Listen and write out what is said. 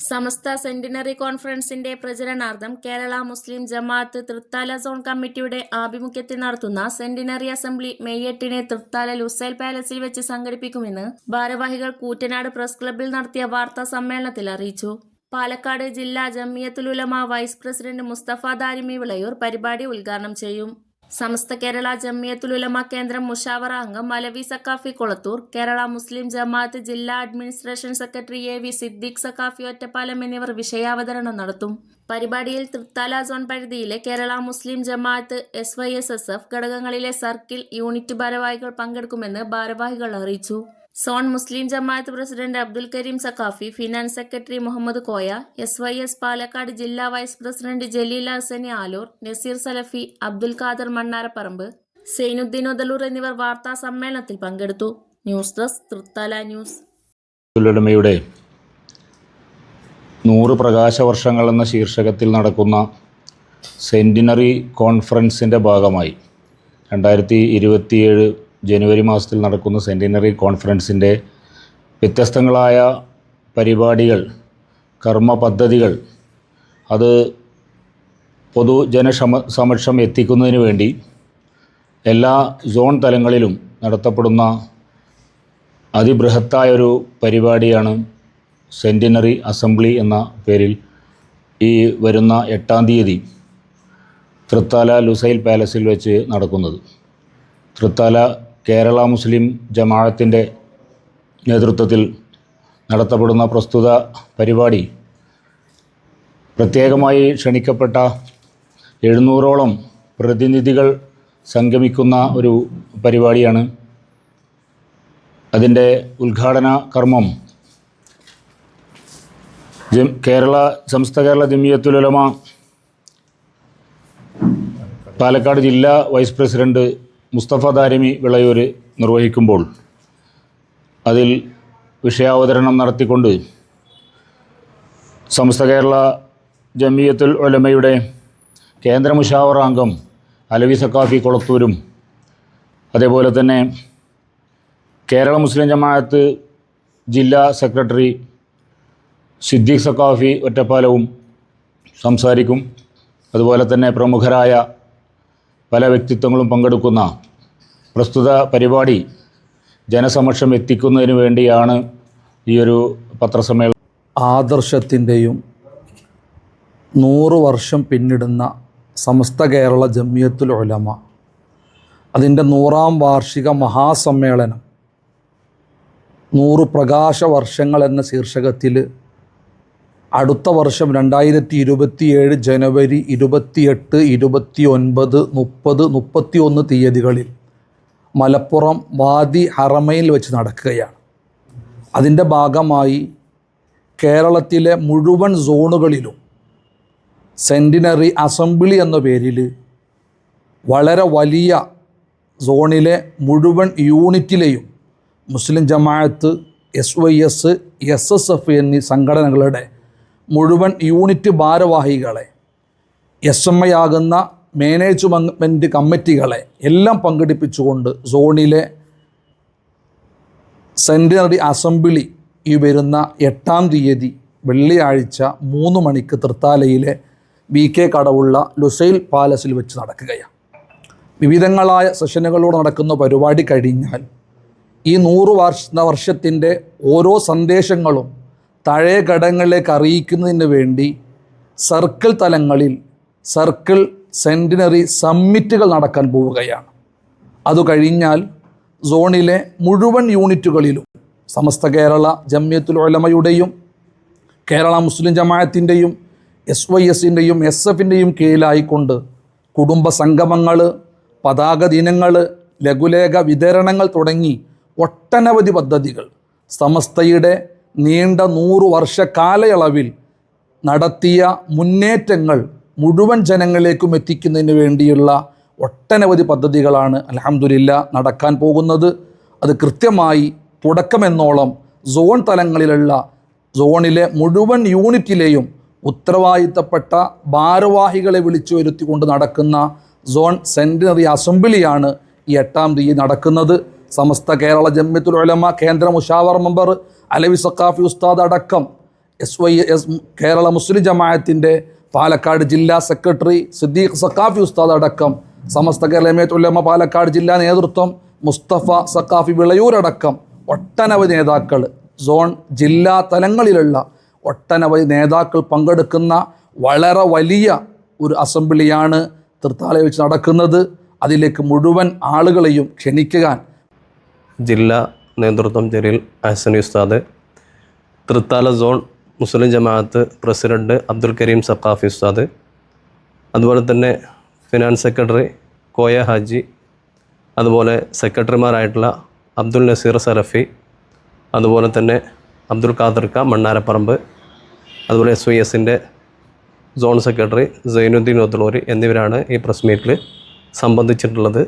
സമസ്ത centenary കോൺഫറൻസിന്റെ പ്രചരണാർത്ഥം Kerala Muslim Jamaath Thrithala zone കമ്മിറ്റിയുടെ ആഭിമുഖ്യത്തിൽ നടത്തുന്ന centenary assembly May 8 Thrithala Lusail പാലസിൽ വെച്ച് സംഘടിപ്പിക്കുമെന്ന് ഭാരവാഹികൾ കൂറ്റനാട് പ്രസ് ക്ലബ്ബിൽ നടത്തിയ വാർത്താ സമ്മേളനത്തിൽ അറിയിച്ചു. പാലക്കാട് ജില്ലാ ജംഇയ്യത്തുൽ ഉലമ വൈസ് പ്രസിഡന്റ് മുസ്തഫ ദാരിമി വിളയൂർ പരിപാടി ഉദ്ഘാടനം ചെയ്യും. സമസ്ത കേരള ജംഇയ്യത്തുൽ ഉലമ കേന്ദ്രം മുഷാവറ അംഗം അലവി സക്കാഫി കൊളത്തൂർ, കേരള മുസ്ലിം ജമാഅത്ത് ജില്ലാ administration secretary A V. Siddique Saqafi Ottapalam എന്നിവർ വിഷയാവതരണം നടത്തും. പരിപാടിയിൽ തൃത്താല സോൺ പരിധിയിലെ കേരള മുസ്ലിം ജമാഅത്ത് SYSSF ഘടകങ്ങളിലെ സർക്കിൾ യൂണിറ്റ് ഭാരവാഹികൾ പങ്കെടുക്കുമെന്ന് ഭാരവാഹികൾ അറിയിച്ചു. Zone Muslim Jamaath president Abdul Kareem Saqafi, finance secretary Muhammad Koya, SYS Palakkad ജില്ലാ വൈസ് പ്രസിഡന്റ് ജലീൽ ഹസനി ആലൂർ, നസീർ സലഫി, അബ്ദുൽ ഖാദർ മണ്ണാരപ്പറമ്പ്, സൈനുദ്ദീൻ ഒദലൂർ എന്നിവർ വാർത്താ സമ്മേളനത്തിൽ പങ്കെടുത്തു. News desk Thrithala news. ഉലമയുടെ 100 പ്രകാശവർഷങ്ങൾ എന്ന ശീർഷകത്തിൽ നടക്കുന്ന സെന്റിനറി കോൺഫറൻസിൻ്റെ ഭാഗമായി 2027 ജനുവരി മാസത്തിൽ നടക്കുന്ന സെന്റിനറി കോൺഫറൻസിൻ്റെ വ്യത്യസ്തങ്ങളായ പരിപാടികൾ, കർമ്മ പദ്ധതികൾ അത് പൊതുജനസമക്ഷം എത്തിക്കുന്നതിന് വേണ്ടി എല്ലാ സോൺ തലങ്ങളിലും നടത്തപ്പെടുന്ന അതിബൃഹത്തായൊരു പരിപാടിയാണ് സെന്റിനറി അസംബ്ലി എന്ന പേരിൽ ഈ വരുന്ന 8-ാം തീയതി തൃത്താല ലുസൈൽ പാലസിൽ വെച്ച് നടക്കുന്നത്. തൃത്താല കേരള മുസ്ലിം ജമാഅത്തിൻ്റെ നേതൃത്വത്തിൽ നടത്തപ്പെടുന്ന പ്രസ്തുത പരിപാടി പ്രത്യേകമായി ക്ഷണിക്കപ്പെട്ട 700ഓളം പ്രതിനിധികൾ സംഗമിക്കുന്ന ഒരു പരിപാടിയാണ്. അതിൻ്റെ ഉദ്ഘാടന കർമ്മം സമസ്ത കേരള ജംഇയ്യത്തുൽ ഉലമ പാലക്കാട് ജില്ലാ വൈസ് പ്രസിഡന്റ് മുസ്തഫ ദാരിമി വിളയൂർ നിർവഹിക്കുമ്പോൾ അതിൽ വിഷയാവതരണം നടത്തിക്കൊണ്ട് സമസ്ത കേരള ജംഇയ്യത്തുൽ ഉലമയുടെ കേന്ദ്ര മുഷാവറ അംഗം അലവി സക്കാഫി കൊളത്തൂരും, അതേപോലെ തന്നെ കേരള മുസ്ലിം ജമാഅത്ത് ജില്ലാ സെക്രട്ടറി സിദ്ദീഖ് സക്കാഫി ഒറ്റപ്പാലവും സംസാരിക്കും. അതുപോലെ തന്നെ പ്രമുഖരായ പല വ്യക്തിത്വങ്ങളും പങ്കെടുക്കുന്ന പ്രസ്തുത പരിപാടി ജനസമക്ഷം എത്തിക്കുന്നതിന് വേണ്ടിയാണ് ഈ ഒരു പത്രസമ്മേളനം. ആദർശത്തിൻ്റെയും 100 വർഷം പിന്നിടുന്ന സമസ്ത കേരള ജംഇയ്യത്തുൽ ഉലമ അതിൻ്റെ 100ാം വാർഷിക മഹാസമ്മേളനം 100 പ്രകാശ വർഷങ്ങൾ എന്ന ശീർഷകത്തിൽ അടുത്ത വർഷം 2027 ജനുവരി 28, 29, 30, 31 തീയതികളിൽ മലപ്പുറം വാദി ഹറമയിൽ വെച്ച് നടക്കുകയാണ്. അതിൻ്റെ ഭാഗമായി കേരളത്തിലെ മുഴുവൻ സോണുകളിലും സെന്റിനറി അസംബ്ലി എന്ന പേരിൽ വളരെ വലിയ സോണിലെ മുഴുവൻ യൂണിറ്റിലെയും മുസ്ലിം ജമാഅത്ത്, SYS, SSF എന്നീ സംഘടനകളുടെ മുഴുവൻ യൂണിറ്റ് ഭാരവാഹികളെ, SMI ആകുന്ന മാനേജ്മെൻറ്റ് കമ്മിറ്റികളെ എല്ലാം പങ്കെടുപ്പിച്ചുകൊണ്ട് സോണിലെ സെന്റിനറി അസംബ്ലി ഈ വരുന്ന 8-ാം തീയതി വെള്ളിയാഴ്ച 3 മണിക്ക് തൃത്താലയിലെ BK കടവുള്ള ലുസൈൽ പാലസിൽ വെച്ച് നടക്കുകയാണ്. വിവിധങ്ങളായ സെഷനുകളോട് നടക്കുന്ന പരിപാടി കഴിഞ്ഞാൽ ഈ 100 വർഷത്തിൻ്റെ ഓരോ സന്ദേശങ്ങളും താഴെ ഘടകങ്ങളിലേക്ക് അറിയിക്കുന്നതിന് വേണ്ടി സർക്കിൾ തലങ്ങളിൽ സർക്കിൾ സെന്റിനറി സമ്മിറ്റുകൾ നടക്കാൻ പോവുകയാണ്. അതുകഴിഞ്ഞാൽ സോണിലെ മുഴുവൻ യൂണിറ്റുകളിലും സമസ്ത കേരള ജംഇയ്യത്തുൽ ഉലമയുടെയും കേരള മുസ്ലിം ജമാഅത്തിൻ്റെയും SYSൻ്റെയും SFൻ്റെയും കീഴിലായിക്കൊണ്ട് കുടുംബ സംഗമങ്ങൾ, പതാക ദിനങ്ങൾ, ലഘുലേഖ വിതരണങ്ങൾ തുടങ്ങി ഒട്ടനവധി പദ്ധതികൾ സമസ്തയുടെ നീണ്ട 100 വർഷ കാലയളവിൽ നടത്തിയ മുന്നേറ്റങ്ങൾ മുഴുവൻ ജനങ്ങളിലേക്കും എത്തിക്കുന്നതിന് വേണ്ടിയുള്ള ഒട്ടനവധി പദ്ധതികളാണ് അൽഹംദുലില്ലാ നടക്കാൻ പോകുന്നത്. അത് കൃത്യമായി തുടക്കമെന്നോളം സോൺ തലങ്ങളിലുള്ള സോണിലെ മുഴുവൻ യൂണിറ്റിലെയും ഉത്തരവാദിത്തപ്പെട്ട ഭാരവാഹികളെ വിളിച്ചു വരുത്തിക്കൊണ്ട് നടക്കുന്ന സോൺ സെന്റിനറി അസംബ്ലിയാണ് ഈ 8-ാം തീയതി നടക്കുന്നത്. സമസ്ത കേരള ജംഇയ്യത്തുൽ ഉലമ കേന്ദ്ര മുഷാവറ മെമ്പർ അലവി സക്കാഫി ഉസ്താദ് അടക്കം SYS കേരള മുസ്ലിം ജമാഅത്തിൻ്റെ പാലക്കാട് ജില്ലാ സെക്രട്ടറി സിദ്ദീഖ് സഖാഫി ഉസ്താദ് അടക്കം സമസ്ത കേരള ജമിയത്തുൽ ഉലമ പാലക്കാട് ജില്ലാ നേതൃത്വം മുസ്തഫ സഖാഫി വിളയൂരടക്കം ഒട്ടനവധി നേതാക്കൾ, സോൺ ജില്ലാ തലങ്ങളിലുള്ള ഒട്ടനവധി നേതാക്കൾ പങ്കെടുക്കുന്ന വളരെ വലിയ ഒരു അസംബ്ലിയാണ് തൃത്താലയിൽ വെച്ച് നടക്കുന്നത്. അതിലേക്ക് മുഴുവൻ ആളുകളെയും ക്ഷണിക്കാൻ ജില്ലാ നേതൃത്വം ജലീൽ അഹ്സനി ഉസ്താദ്, തൃത്താല സോൺ മുസ്ലിം ജമാഅത്ത് പ്രസിഡന്റ് അബ്ദുൽ കരീം സഖാഫി ഉസ്താദ്, അതുപോലെ തന്നെ ഫിനാൻസ് സെക്രട്ടറി കോയ ഹാജി, അതുപോലെ സെക്രട്ടറിമാരായിട്ടുള്ള അബ്ദുൽ നസീർ സലഫി, അതുപോലെ തന്നെ അബ്ദുൽ ഖാദർക്ക മണ്ണാരപ്പറമ്പ്, അതുപോലെ SYSൻ്റെ സോൺ സെക്രട്ടറി സൈനുദ്ദീൻ ഒത്തുളൂരി എന്നിവരാണ് ഈ പ്രസ് മീറ്റിൽ സംബന്ധിച്ചിട്ടുള്ളത്.